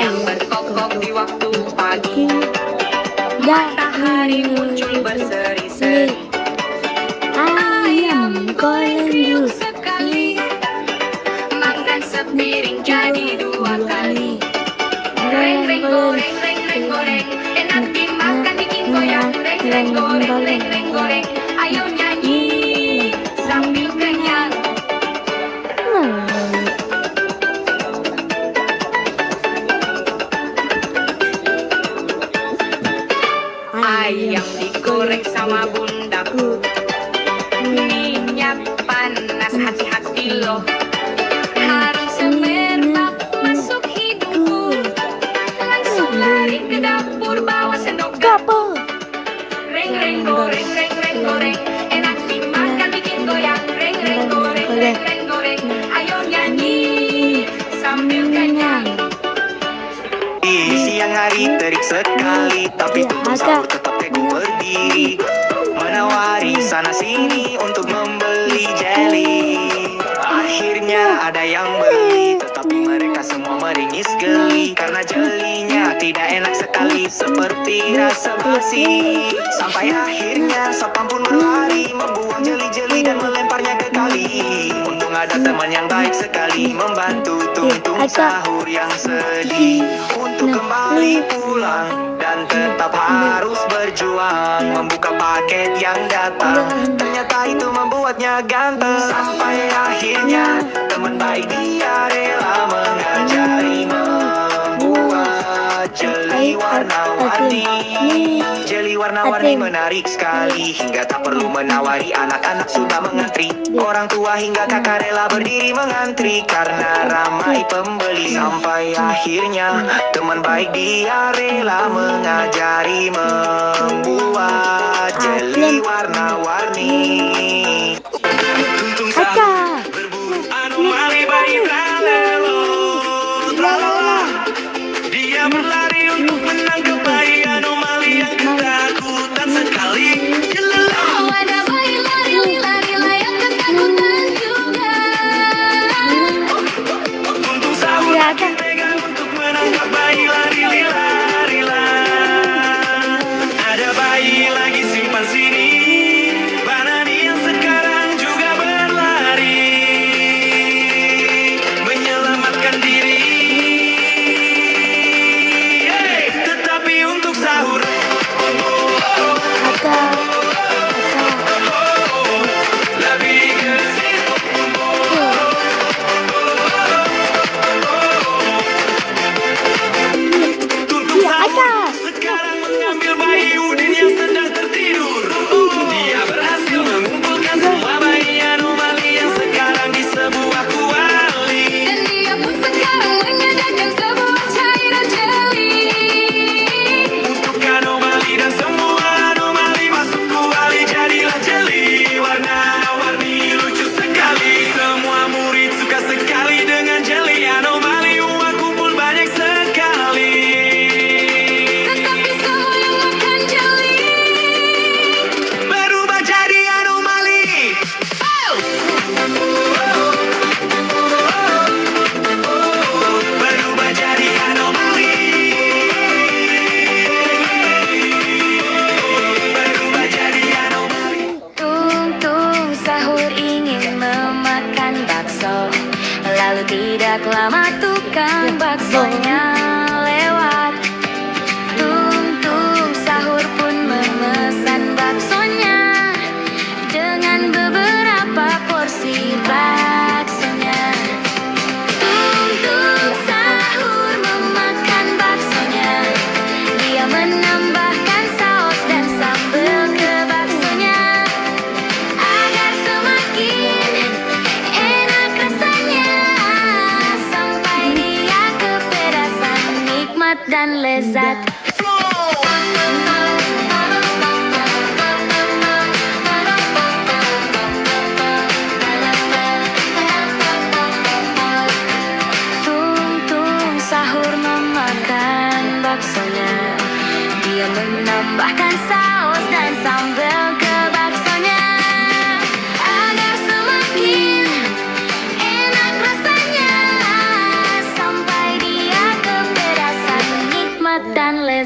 yang berkokok di waktu pagi. Matahari muncul berseri-seri. Ayam goreng yuk sekali, makan sepiring jadi 2 kali. Reng reng goreng, reng reng goreng, enak dimakan bikin goyang. Reng reng goreng, reng reng goreng, ayo nyanyi sambil kenyang. Ayam digoreng sama bundaku, minyak panas, hati-hati loh. Harum semerbak masuk hidungku, langsung lari ke dapur bawa sendok garpu. Reng reng goreng, reng reng goreng, enak dimakan bikin goyang. Reng reng goreng, reng reng goreng, ayo nyanyi sambil kenyang. Di siang hari terik sekali, tapi tumpeng sahur tetap teguh berdiri, menawari sana sini untuk membeli jelly. Akhirnya ada yang beli, tetapi mereka semua meringis geli, karena jelinya tidak enak sekali, seperti rasa basi. Sampai akhirnya sapam pun berlari, membuang jeli-jeli dan melemparnya ke kali. Untung ada teman yang baik sekali, membantu tuntung sahur yang sedih untuk kembali pulang, dan tetap harus berjuang membuka paket yang datang. Ternyata itu membuatnya ganteng. Sampai akhirnya teman baik dia rela mengajari membuat jeli warna-warni. Jeli warna-warni menarik sekali, hingga tak perlu menawari, anak-anak sudah mengantri. Orang tua hingga kakak rela berdiri mengantri, karena ramai pembeli. Sampai akhirnya teman baik dia rela mengajari membuat jeli warna-warni. Tuntung sahur berburu anomali bayi tralelo, tralala. Dia berlari untuk menangkap bayi anomali yang ketakutan sekali. Oh, ada bayi lari-lari layak ketakutan juga. Tuntung sahur makin tega untuk menangkap bayi lari-lari-lari-la. Ada bayi lagi simpan sini, Banani yang sekarang juga berlari menyelamatkan diri. Hey, tetapi untuk sahur lebih gesit. Tuntung sahur sekarang mengambil bayi Udin yang sedang tertidur. Dia berhasil mengumpulkan semua bayi anomali yang sekarang di sebuah kuali. Dan dia pun sekarang menyediakan sebuah cairan jeli. Untuk anomali dan semua anomali masuk kuali, jadilah jeli warna-warni lucu sekali. Semua murid suka sekali dengan jeli anomali, uang kumpul banyak sekali. Tetapi semua yang makan jeli Berubah jadi anomali. Berubah jadi anomali. Berubah jadi anomali. Tung-tung sahur ingin memakan bakso, lalu tidak lama tukang baksonya lewat. Tung-tung sahur pun memesan baksonya dengan beberapa porsi baksonya. Tung-tung sahur memakan baksonya, dia menambahkan saus dan sambal ke baksonya agar semakin enak rasanya, sampai dia kepedasan, nikmat dan lezat. Tung-tung sahur memakan baksonya, dia menambahkan saus dan sambal ke baksonya agar semakin enak rasanya, sampai dia kepedasan.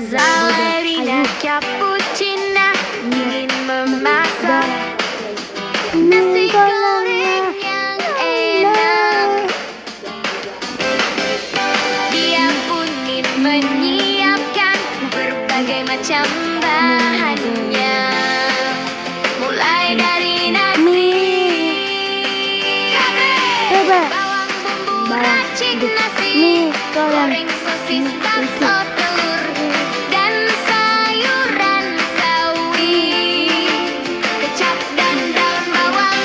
Zalarina cappuccina ingin memasak nasi goreng yang enak. Dia pun ingin menyiapkan berbagai macam bahannya, mulai dari nasi, bawang bumbu racik nasi, goreng sosis bakso telur, dan sayuran sawi, kecap dan daun bawang.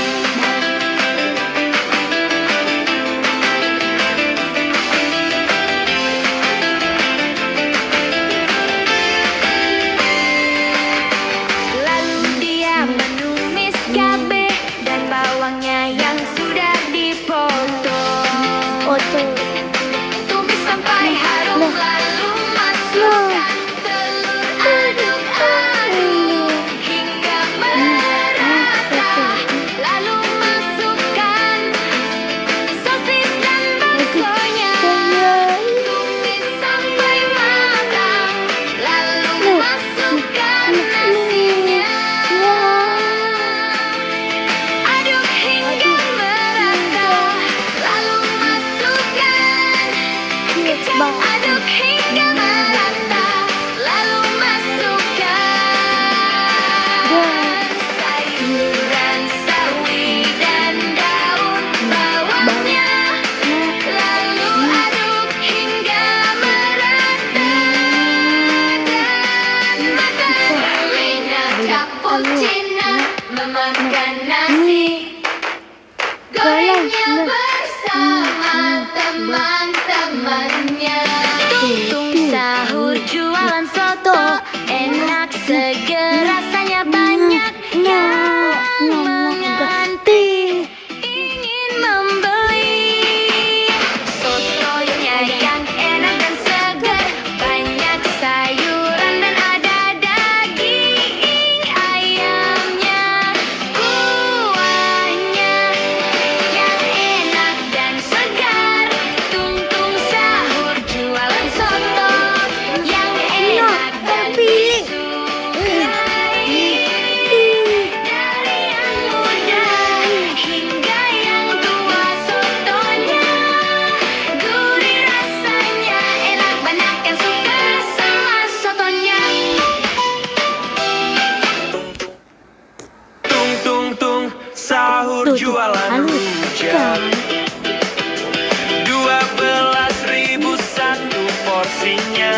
Lalu dia menumis cabai dan bawangnya yang sudah dipotong. Tumis sampai harum, lalu masukkan telur, aduk-aduk hingga merata. Lalu masukkan sosis dan baksonya, tumis sampai matang. Lalu masukkan nasinya, aduk hingga merata. Lalu masukkan kecap, aduk hingga merata. Lalu masukkan sayuran sawi dan daun bawangnya. Lalu aduk hingga merata dan matang. Rina cappuccina memakan nasi gorengnya bersama teman-temannya. Tung sahur jualan soto, enak seger rasanya, banyak yang menanti ingin membeli. Sotonya yang enak dan segar, banyak sayuran dan ada daging ayamnya. Kuahnya yang enak dan segar. Tung sahur jualan soto yang enak dan disukai. Dari yang muda hingga yang tua, sotonya gurih rasanya, enak banyak yang suka sama sotonya. Tung tung tung sahur jualan rujak, 12.000 satu porsinya.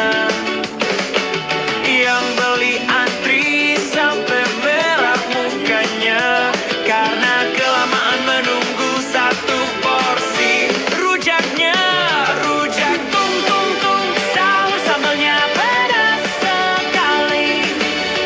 Yang beli antri sampai merah mukanya, karena kelamaan menunggu satu porsi rujaknya. Rujak tung tung tung sahur, sambalnya pedas sekali,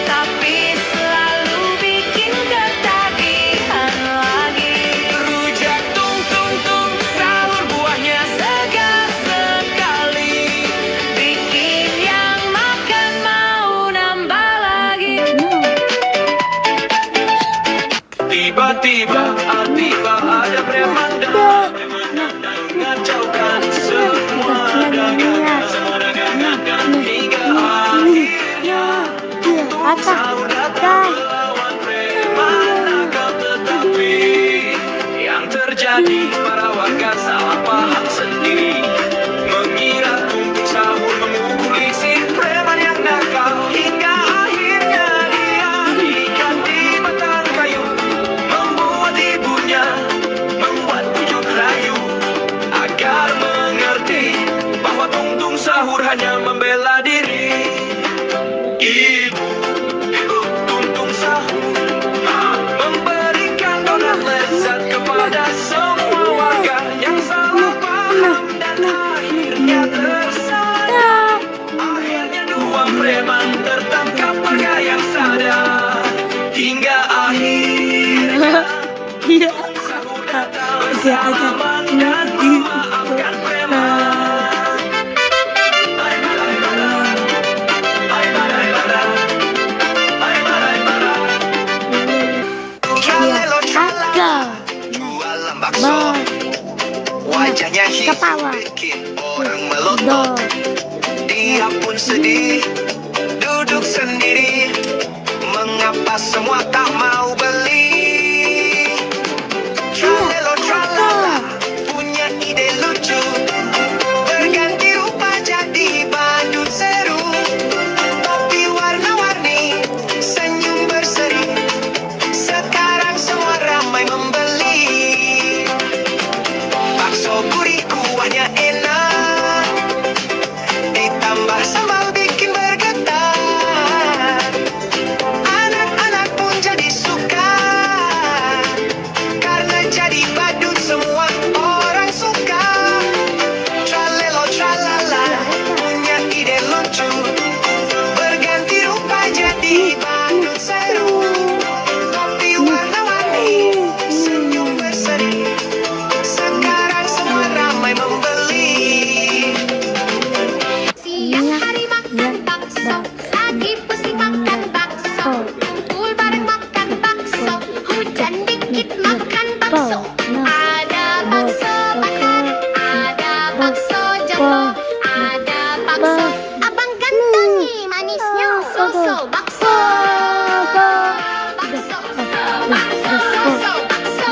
tapi selalu bikin ketagihan lagi. Rujak tung tung tung sahur, buahnya segar sekali, bikin yang makan mau nambah lagi. Tiba-tiba ada preman datang, mengacaukan semua dagangan hingga akhirnya sahur datang melawan preman nakal. Tetapi yang terjadi, para warga salah paham sendiri, mengira tumpeng sahur memukuli si preman yang nakal, hingga akhirnya dia diikat di batang kayu, membuat ibunya membuat bujuk rayu agar mengerti bahwa tung sahur hanya membela diri. Ibu tung sahur memberikan donat lezat kepada semua warga yang salah paham, dan akhirnya tersadar. Akhirnya dua preman tertangkap, warga yang sadar, hingga akhirnya sahur datang bersalaman dan memaafkan preman. Jualan bakso, wajahnya hidup bikin orang melotot. Dia pun sedih sendiri. Mengapa semua tak mau beli? Tralelo tralala, punya ide lucu. Berganti rupa jadi badut seru. Topi warna-warni, senyum berseri. Sekarang semua ramai membeli. Bakso gurih kuahnya enak, ditambah sambal bikin bergetar. Anak-anak pun jadi suka, karena jadi badut semua orang suka. Tralelo tralala, punya ide lucu. Berganti rupa jadi badut seru. Topi warna-warni, senyum berseri. Sekarang semua ramai membeli. Siang hari makan bakso, lagi pusing makan bakso. Kumpul bareng makan bakso, hujan dikit makan bakso. Ada bakso bakar, ada bakso jumbo, ada bakso abang gantengi manisnya so-so bakso. Bakso, bakso, so-so bakso.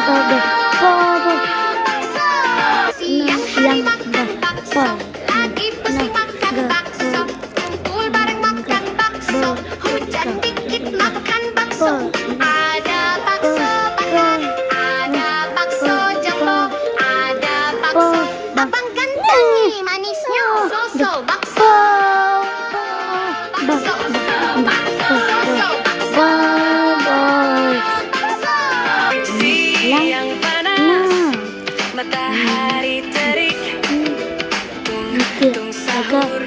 Siang hari makan bakso, lagi pusing makan bakso. Kumpul bareng makan bakso, hujan dikit makan bakso. Ada bakso bakar, ada bakso jumbo, ada bakso abang gantengi manisnya so-so bakso. Bakso, bakso, so-so bakso. Siang panas, matahari terik, tung sahur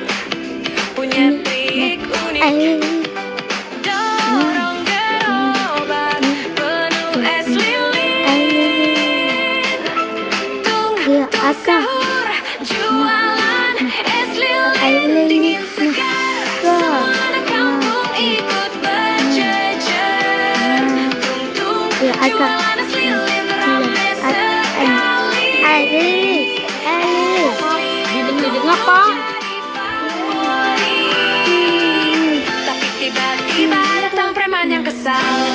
punya trik unik. Dorong gerobak penuh es lilin, tung sahur jualan es lilin dingin segar. Semua anak kampung ikut berjejer, tung jualan es lilin ramai sekali. Ngapa? Tapi tiba-tiba datang preman yang kesal,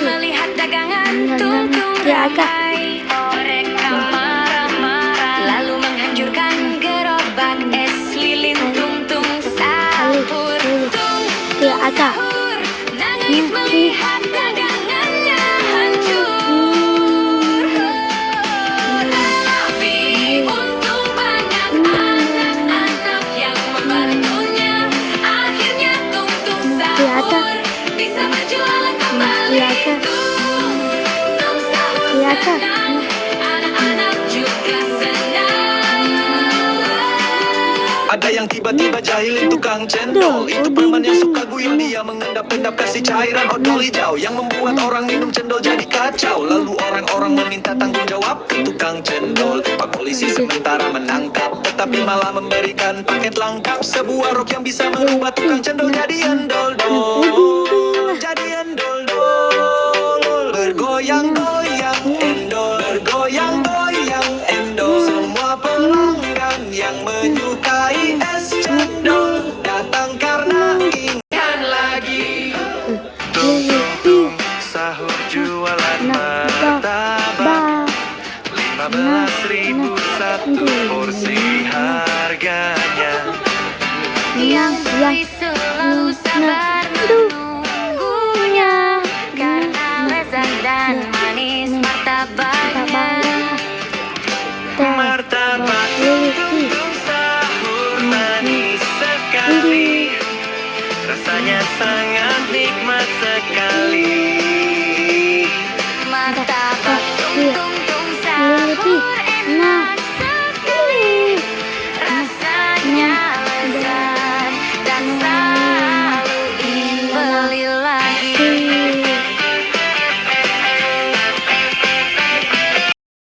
melihat dagangan tung-tung ramai. Mereka marah-marah, lalu menghancurkan gerobak es lilin. Tung-tung sahur, tung sahur, nangis melihat dagangannya hancur. Tapi untung banyak anak-anak yang membantunya. Akhirnya tung-tung sahur bisa berjualan kembali. Tung sahur senang, anak-anak juga senang. Ada yang tiba-tiba jahilin tukang cendol. Itu preman yang suka guyon, dia mengendap-endap kasih cairan odol hijau yang membuat orang minum cendol jadi kacau. Lalu orang-orang meminta tanggung jawab ke tukang cendol. Pak polisi sementara menangkap, tetapi malah memberikan paket lengkap. Sebuah rok yang bisa merubah tukang cendol jadi endol-dol. Jadi endol-dol. Bergoyang-goyang endol, bergoyang-goyang endol. Semua pelanggan yang menyukai es cendol datang karena ingin lagi. Tung sahur jualan martabak, 15.000 satu porsi harganya. Yang selalu sabar.